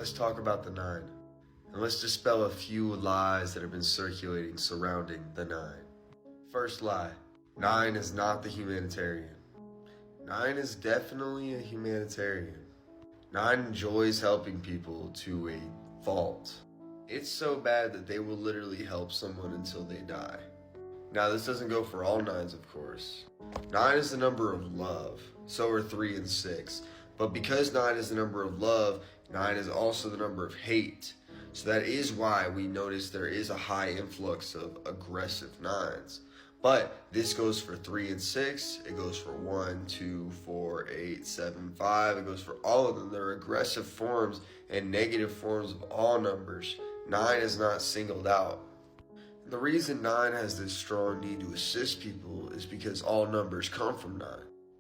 Let's talk about the 9. And let's dispel a few lies that have been circulating surrounding the 9. First lie, 9 is not the humanitarian. 9 is definitely a humanitarian. 9 enjoys helping people to a fault. It's so bad that they will literally help someone until they die. Now, this doesn't go for all 9s, of course. 9 is the number of love. So are 3 and 6. But because 9 is the number of love, 9 is also the number of hate. So that is why we notice there is a high influx of aggressive 9s. But this goes for 3 and 6. It goes for 1, 2, 4, 8, 7, 5. It goes for all of them. They're aggressive forms and negative forms of all numbers. 9 is not singled out. The reason 9 has this strong need to assist people is because all numbers come from 9.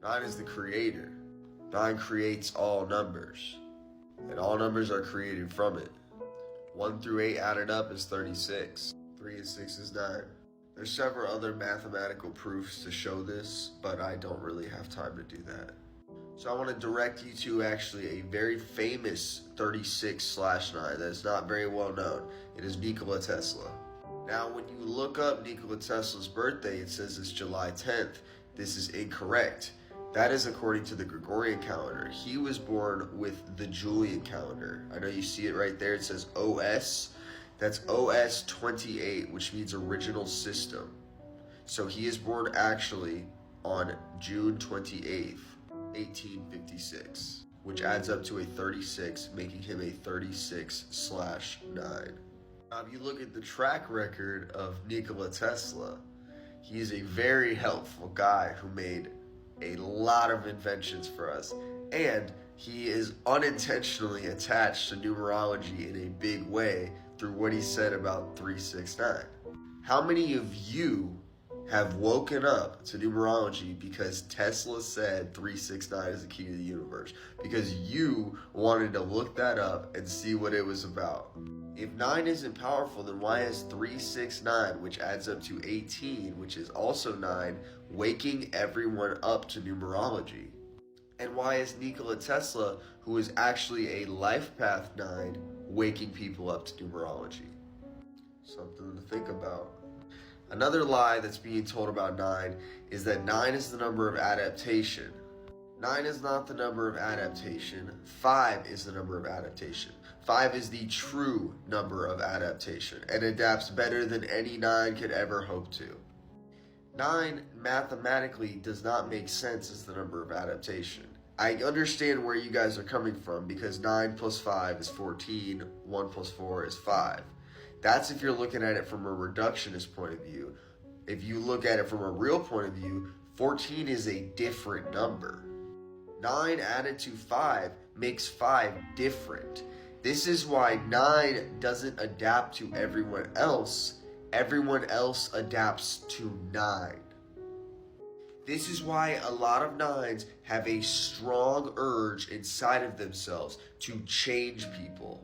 9 is the creator. 9 creates all numbers. And all numbers are created from it. 1 through 8 added up is 36. 3 and 6 is 9. There's several other mathematical proofs to show this, but I don't really have time to do that. So I want to direct you to actually a very famous 36/9 that is not very well known. It is Nikola Tesla. Now, when you look up Nikola Tesla's birthday, it says it's July 10th. This is incorrect. That is according to the Gregorian calendar. He was born with the Julian calendar. I know you see it right there. It says OS. That's OS 28, which means original system. So he is born actually on June 28th, 1856, which adds up to a 36, making him a 36/9. Now, if you look at the track record of Nikola Tesla, he is a very helpful guy who made a lot of inventions for us, and he is unintentionally attached to numerology in a big way through what he said about 369. How many of you have woken up to numerology because Tesla said 369 is the key to the universe? Because you wanted to look that up and see what it was about. If 9 isn't powerful, then why is 369, which adds up to 18, which is also 9, waking everyone up to numerology? And why is Nikola Tesla, who is actually a life path 9, waking people up to numerology? Something to think about. Another lie that's being told about 9 is that 9 is the number of adaptation. 9 is not the number of adaptation. 5 is the number of adaptation. 5 is the true number of adaptation and adapts better than any 9 could ever hope to. 9 mathematically does not make sense as the number of adaptation. I understand where you guys are coming from because 9 plus 5 is 14, 1 plus 4 is 5. That's if you're looking at it from a reductionist point of view. If you look at it from a real point of view, 14 is a different number. 9 added to 5 makes 5 different. This is why 9 doesn't adapt to everyone else. Everyone else adapts to 9. This is why a lot of 9s have a strong urge inside of themselves to change people.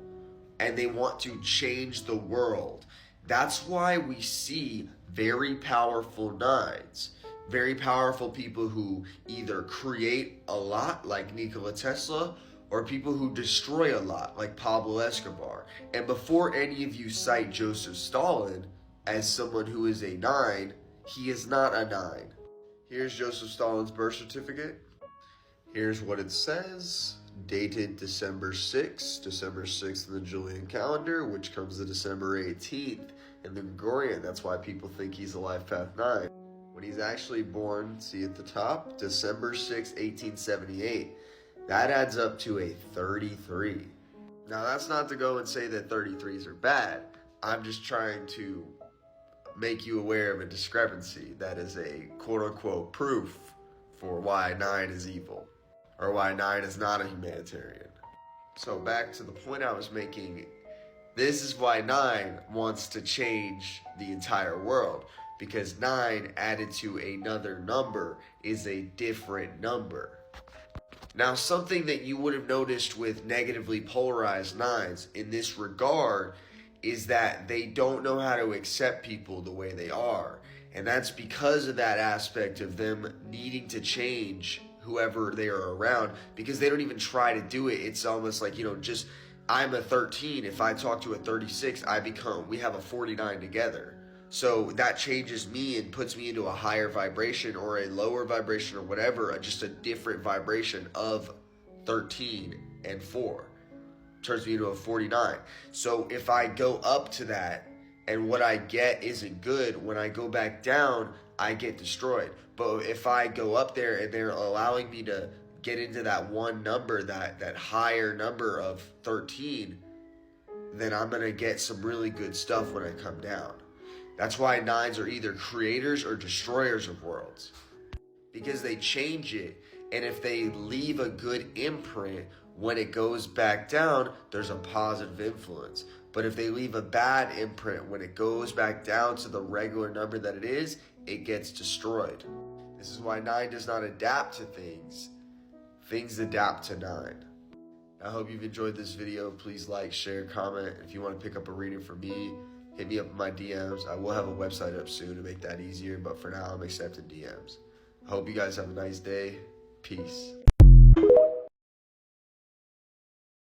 And they want to change the world. That's why we see very powerful 9s. Very powerful people who either create a lot, like Nikola Tesla, or people who destroy a lot, like Pablo Escobar. And before any of you cite Joseph Stalin as someone who is a 9, he is not a 9. Here's Joseph Stalin's birth certificate. Here's what it says. Dated December 6th in the Julian calendar, which comes to December 18th in the Gregorian. That's why people think he's a life path 9. When he's actually born, see at the top, December 6th, 1878. That adds up to a 33. Now, that's not to go and say that 33s are bad. I'm just trying to make you aware of a discrepancy that is a quote-unquote proof for why 9 is evil, or why 9 is not a humanitarian. So back to the point I was making, this is why 9 wants to change the entire world, because 9 added to another number is a different number. Now, something that you would have noticed with negatively polarized 9s in this regard is that they don't know how to accept people the way they are. And that's because of that aspect of them needing to change whoever they are around, because they don't even try to do it. It's almost like, just I'm a 13. If I talk to a 36, we have a 49 together. So that changes me and puts me into a higher vibration or a lower vibration or whatever, just a different vibration of 13 and 4. Turns me into a 49. So if I go up to that and what I get isn't good, when I go back down, I get destroyed. But if I go up there and they're allowing me to get into that one number, that higher number of 13, then I'm going to get some really good stuff when I come down. That's why 9s are either creators or destroyers of worlds, because they change it. And if they leave a good imprint, when it goes back down, there's a positive influence. But if they leave a bad imprint, when it goes back down to the regular number that it is, it gets destroyed. This is why 9 does not adapt to things. Things adapt to 9. I hope you've enjoyed this video. Please like, share, comment. If you want to pick up a reading from me, hit me up in my DMs. I will have a website up soon to make that easier, but for now, I'm accepting DMs. I hope you guys have a nice day. Peace.